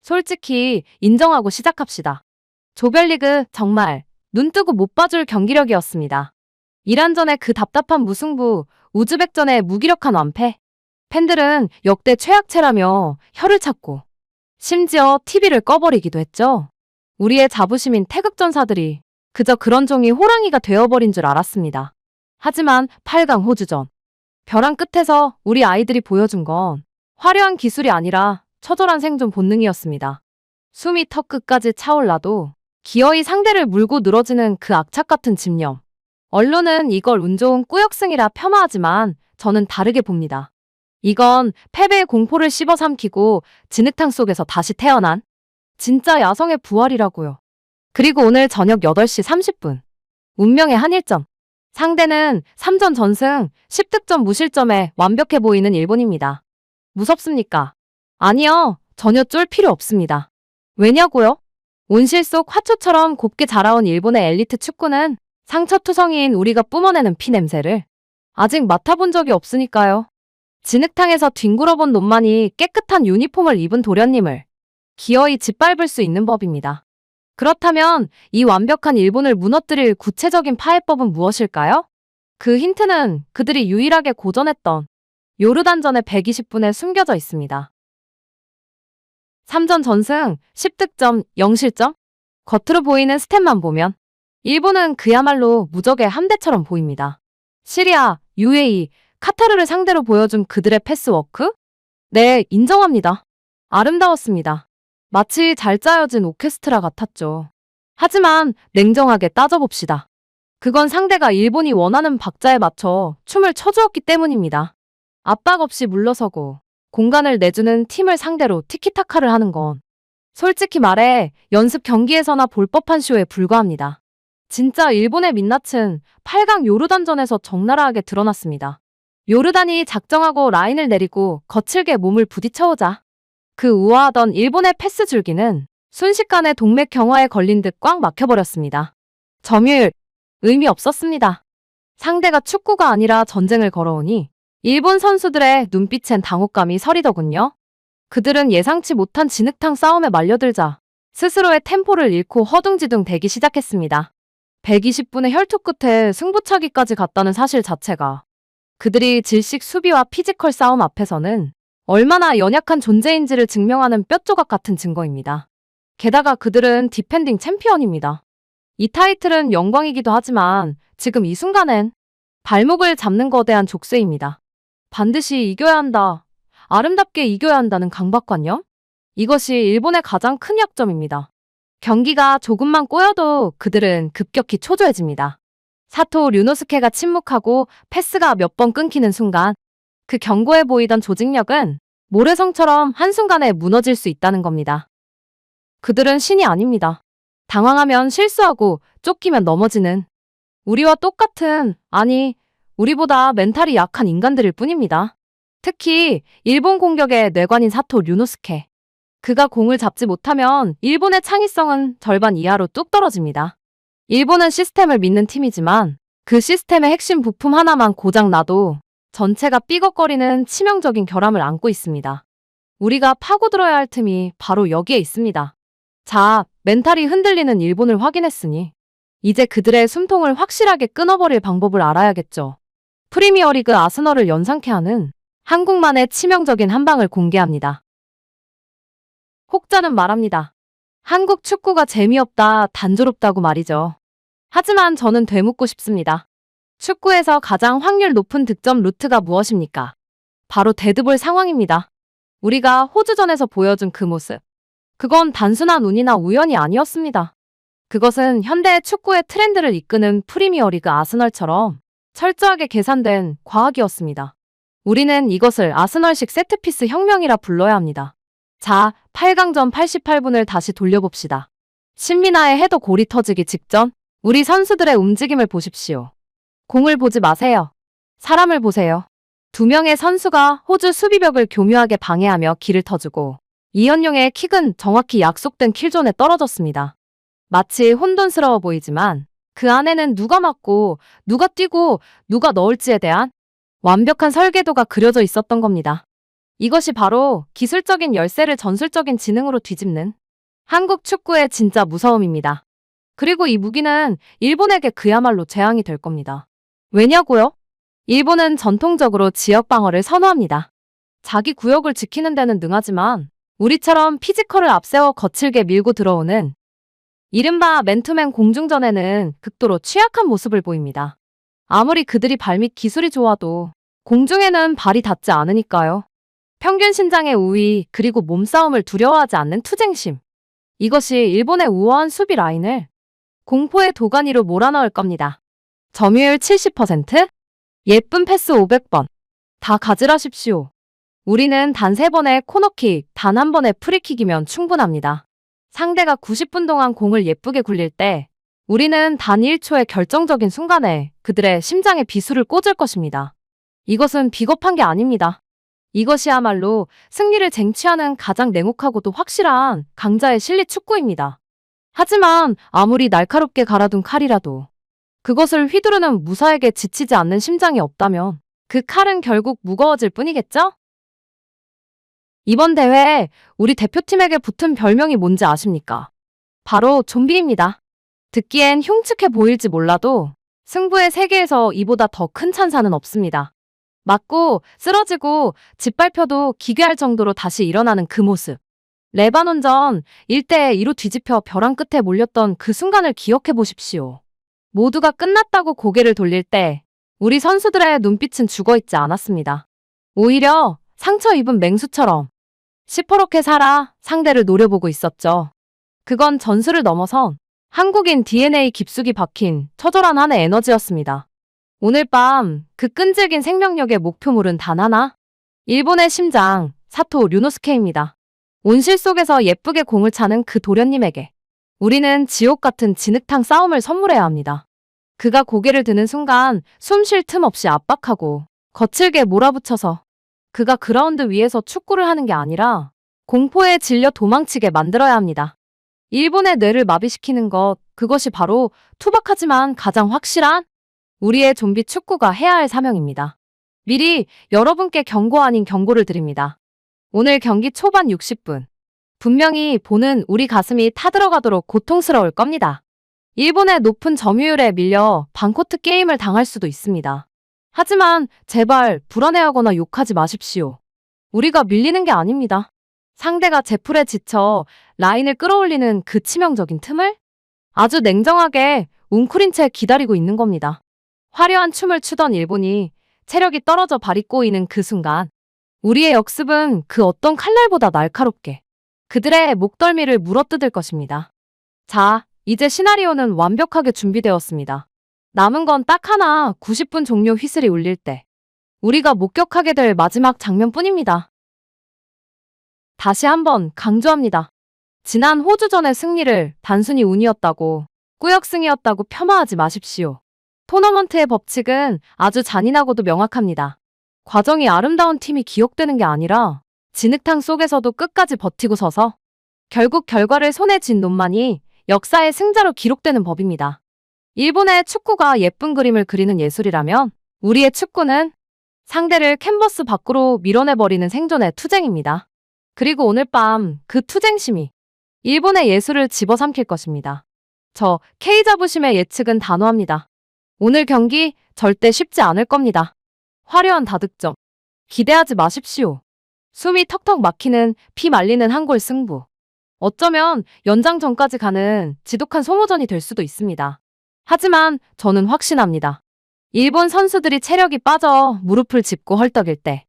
솔직히 인정하고 시작합시다. 조별리그 정말 눈 뜨고 못 봐줄 경기력이었습니다. 이란전의 그 답답한 무승부, 우즈벡전의 무기력한 완패. 팬들은 역대 최악체라며 혀를 찾고 심지어 TV를 꺼버리기도 했죠. 우리의 자부심인 태극전사들이 그저 그런 종이 호랑이가 되어버린 줄 알았습니다. 하지만 8강 호주전. 벼랑 끝에서 우리 아이들이 보여준 건 화려한 기술이 아니라 처절한 생존 본능이었습니다. 숨이 턱 끝까지 차올라도 기어이 상대를 물고 늘어지는 그 악착 같은 집념. 언론은 이걸 운 좋은 꾸역승이라 폄하하지만 저는 다르게 봅니다. 이건 패배의 공포를 씹어삼키고 진흙탕 속에서 다시 태어난 진짜 야성의 부활이라고요. 그리고 오늘 저녁 8시 30분. 운명의 한일전. 상대는 3전 전승, 10득점 무실점에 완벽해 보이는 일본입니다. 무섭습니까? 아니요, 전혀 쫄 필요 없습니다. 왜냐고요? 온실 속 화초처럼 곱게 자라온 일본의 엘리트 축구는 상처투성이인 우리가 뿜어내는 피 냄새를 아직 맡아본 적이 없으니까요. 진흙탕에서 뒹굴어본 놈만이 깨끗한 유니폼을 입은 도련님을 기어이 짓밟을 수 있는 법입니다. 그렇다면 이 완벽한 일본을 무너뜨릴 구체적인 파해법은 무엇일까요? 그 힌트는 그들이 유일하게 고전했던 요르단전의 120분에 숨겨져 있습니다. 3전 전승, 10득점, 0실점? 겉으로 보이는 스탯만 보면 일본은 그야말로 무적의 함대처럼 보입니다. 시리아, UAE, 카타르를 상대로 보여준 그들의 패스워크? 네, 인정합니다. 아름다웠습니다. 마치 잘 짜여진 오케스트라 같았죠. 하지만 냉정하게 따져봅시다. 그건 상대가 일본이 원하는 박자에 맞춰 춤을 춰주었기 때문입니다. 압박 없이 물러서고 공간을 내주는 팀을 상대로 티키타카를 하는 건 솔직히 말해 연습 경기에서나 볼 법한 쇼에 불과합니다. 진짜 일본의 민낯은 8강 요르단전에서 적나라하게 드러났습니다. 요르단이 작정하고 라인을 내리고 거칠게 몸을 부딪혀오자 그 우아하던 일본의 패스 줄기는 순식간에 동맥 경화에 걸린 듯 꽉 막혀버렸습니다. 점유율, 의미 없었습니다. 상대가 축구가 아니라 전쟁을 걸어오니 일본 선수들의 눈빛엔 당혹감이 서리더군요. 그들은 예상치 못한 진흙탕 싸움에 말려들자 스스로의 템포를 잃고 허둥지둥 대기 시작했습니다. 120분의 혈투 끝에 승부차기까지 갔다는 사실 자체가 그들이 질식 수비와 피지컬 싸움 앞에서는 얼마나 연약한 존재인지를 증명하는 뼈조각 같은 증거입니다. 게다가 그들은 디펜딩 챔피언입니다. 이 타이틀은 영광이기도 하지만 지금 이 순간엔 발목을 잡는 거대한 족쇄입니다. 반드시 이겨야 한다. 아름답게 이겨야 한다는 강박관념? 이것이 일본의 가장 큰 약점입니다. 경기가 조금만 꼬여도 그들은 급격히 초조해집니다. 사토 류노스케가 침묵하고 패스가 몇 번 끊기는 순간 그 견고해 보이던 조직력은 모래성처럼 한순간에 무너질 수 있다는 겁니다. 그들은 신이 아닙니다. 당황하면 실수하고 쫓기면 넘어지는 우리와 똑같은, 아니, 우리보다 멘탈이 약한 인간들일 뿐입니다. 특히 일본 공격의 뇌관인 사토 류노스케. 그가 공을 잡지 못하면 일본의 창의성은 절반 이하로 뚝 떨어집니다. 일본은 시스템을 믿는 팀이지만 그 시스템의 핵심 부품 하나만 고장 나도 전체가 삐걱거리는 치명적인 결함을 안고 있습니다. 우리가 파고들어야 할 틈이 바로 여기에 있습니다. 자, 멘탈이 흔들리는 일본을 확인했으니 이제 그들의 숨통을 확실하게 끊어버릴 방법을 알아야겠죠. 프리미어리그 아스널을 연상케 하는 한국만의 치명적인 한방을 공개합니다. 혹자는 말합니다. 한국 축구가 재미없다, 단조롭다고 말이죠. 하지만 저는 되묻고 싶습니다. 축구에서 가장 확률 높은 득점 루트가 무엇입니까? 바로 데드볼 상황입니다. 우리가 호주전에서 보여준 그 모습. 그건 단순한 운이나 우연이 아니었습니다. 그것은 현대의 축구의 트렌드를 이끄는 프리미어리그 아스널처럼 철저하게 계산된 과학이었습니다. 우리는 이것을 아스널식 세트피스 혁명이라 불러야 합니다. 자, 8강전 88분을 다시 돌려봅시다. 신민아의 헤더 골이 터지기 직전 우리 선수들의 움직임을 보십시오. 공을 보지 마세요. 사람을 보세요. 두 명의 선수가 호주 수비벽을 교묘하게 방해하며 길을 터주고 이현용의 킥은 정확히 약속된 킬존에 떨어졌습니다. 마치 혼돈스러워 보이지만 그 안에는 누가 맞고 누가 뛰고 누가 넣을지에 대한 완벽한 설계도가 그려져 있었던 겁니다. 이것이 바로 기술적인 열세를 전술적인 지능으로 뒤집는 한국 축구의 진짜 무서움입니다. 그리고 이 무기는 일본에게 그야말로 재앙이 될 겁니다. 왜냐고요? 일본은 전통적으로 지역 방어를 선호합니다. 자기 구역을 지키는 데는 능하지만 우리처럼 피지컬을 앞세워 거칠게 밀고 들어오는 이른바 맨투맨 공중전에는 극도로 취약한 모습을 보입니다. 아무리 그들이 발밑 기술이 좋아도 공중에는 발이 닿지 않으니까요. 평균 신장의 우위 그리고 몸싸움을 두려워하지 않는 투쟁심. 이것이 일본의 우아한 수비 라인을 공포의 도가니로 몰아넣을 겁니다. 점유율 70%? 예쁜 패스 500번. 다 가지라십시오. 우리는 단 3번의 코너킥, 단 1번의 프리킥이면 충분합니다. 상대가 90분 동안 공을 예쁘게 굴릴 때 우리는 단 1초의 결정적인 순간에 그들의 심장에 비수를 꽂을 것입니다. 이것은 비겁한 게 아닙니다. 이것이야말로 승리를 쟁취하는 가장 냉혹하고도 확실한 강자의 실리 축구입니다. 하지만 아무리 날카롭게 갈아둔 칼이라도 그것을 휘두르는 무사에게 지치지 않는 심장이 없다면 그 칼은 결국 무거워질 뿐이겠죠? 이번 대회에 우리 대표팀에게 붙은 별명이 뭔지 아십니까? 바로 좀비입니다. 듣기엔 흉측해 보일지 몰라도 승부의 세계에서 이보다 더 큰 찬사는 없습니다. 맞고 쓰러지고 짓밟혀도 기괴할 정도로 다시 일어나는 그 모습. 레바논전 1대2로 뒤집혀 벼랑 끝에 몰렸던 그 순간을 기억해 보십시오. 모두가 끝났다고 고개를 돌릴 때 우리 선수들의 눈빛은 죽어있지 않았습니다. 오히려 상처 입은 맹수처럼 시퍼렇게 살아 상대를 노려보고 있었죠. 그건 전술을 넘어선 한국인 DNA 깊숙이 박힌 처절한 한의 에너지였습니다. 오늘 밤 그 끈질긴 생명력의 목표물은 단 하나. 일본의 심장, 사토 류노스케입니다. 온실 속에서 예쁘게 공을 차는 그 도련님에게 우리는 지옥 같은 진흙탕 싸움을 선물해야 합니다. 그가 고개를 드는 순간 숨 쉴 틈 없이 압박하고 거칠게 몰아붙여서 그가 그라운드 위에서 축구를 하는 게 아니라 공포에 질려 도망치게 만들어야 합니다. 일본의 뇌를 마비시키는 것, 그것이 바로 투박하지만 가장 확실한 우리의 좀비 축구가 해야 할 사명입니다. 미리 여러분께 경고 아닌 경고를 드립니다. 오늘 경기 초반 60분. 분명히 보는 우리 가슴이 타들어가도록 고통스러울 겁니다. 일본의 높은 점유율에 밀려 반코트 게임을 당할 수도 있습니다. 하지만 제발 불안해하거나 욕하지 마십시오. 우리가 밀리는 게 아닙니다. 상대가 제풀에 지쳐 라인을 끌어올리는 그 치명적인 틈을 아주 냉정하게 웅크린 채 기다리고 있는 겁니다. 화려한 춤을 추던 일본이 체력이 떨어져 발이 꼬이는 그 순간 우리의 역습은 그 어떤 칼날보다 날카롭게 그들의 목덜미를 물어뜯을 것입니다. 자, 이제 시나리오는 완벽하게 준비되었습니다. 남은 건 딱 하나 90분 종료 휘슬이 울릴 때 우리가 목격하게 될 마지막 장면뿐입니다. 다시 한번 강조합니다. 지난 호주전의 승리를 단순히 운이었다고, 꾸역승이었다고 폄하하지 마십시오. 토너먼트의 법칙은 아주 잔인하고도 명확합니다. 과정이 아름다운 팀이 기억되는 게 아니라 진흙탕 속에서도 끝까지 버티고 서서 결국 결과를 손에 쥔 놈만이 역사의 승자로 기록되는 법입니다. 일본의 축구가 예쁜 그림을 그리는 예술이라면 우리의 축구는 상대를 캔버스 밖으로 밀어내버리는 생존의 투쟁입니다. 그리고 오늘 밤 그 투쟁심이 일본의 예술을 집어삼킬 것입니다. 저 K자부심의 예측은 단호합니다. 오늘 경기 절대 쉽지 않을 겁니다. 화려한 다득점. 기대하지 마십시오. 숨이 턱턱 막히는 피 말리는 한 골 승부. 어쩌면 연장 전까지 가는 지독한 소모전이 될 수도 있습니다. 하지만 저는 확신합니다. 일본 선수들이 체력이 빠져 무릎을 짚고 헐떡일 때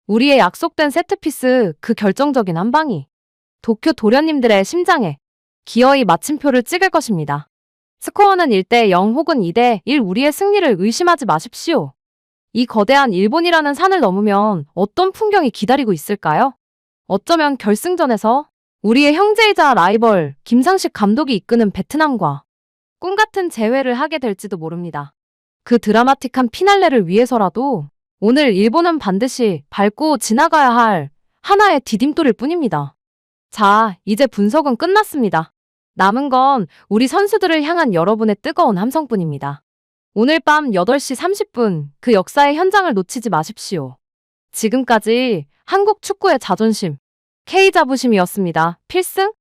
우리의 약속된 세트피스 그 결정적인 한 방이 도쿄 도련님들의 심장에 기어이 마침표를 찍을 것입니다. 스코어는 1대0 혹은 2대1 우리의 승리를 의심하지 마십시오. 이 거대한 일본이라는 산을 넘으면 어떤 풍경이 기다리고 있을까요? 어쩌면 결승전에서 우리의 형제이자 라이벌 김상식 감독이 이끄는 베트남과 꿈같은 재회를 하게 될지도 모릅니다. 그 드라마틱한 피날레를 위해서라도 오늘 일본은 반드시 밟고 지나가야 할 하나의 디딤돌일 뿐입니다. 자, 이제 분석은 끝났습니다. 남은 건 우리 선수들을 향한 여러분의 뜨거운 함성뿐입니다. 오늘 밤 8시 30분 그 역사의 현장을 놓치지 마십시오. 지금까지 한국 축구의 자존심, K 자부심이었습니다. 필승?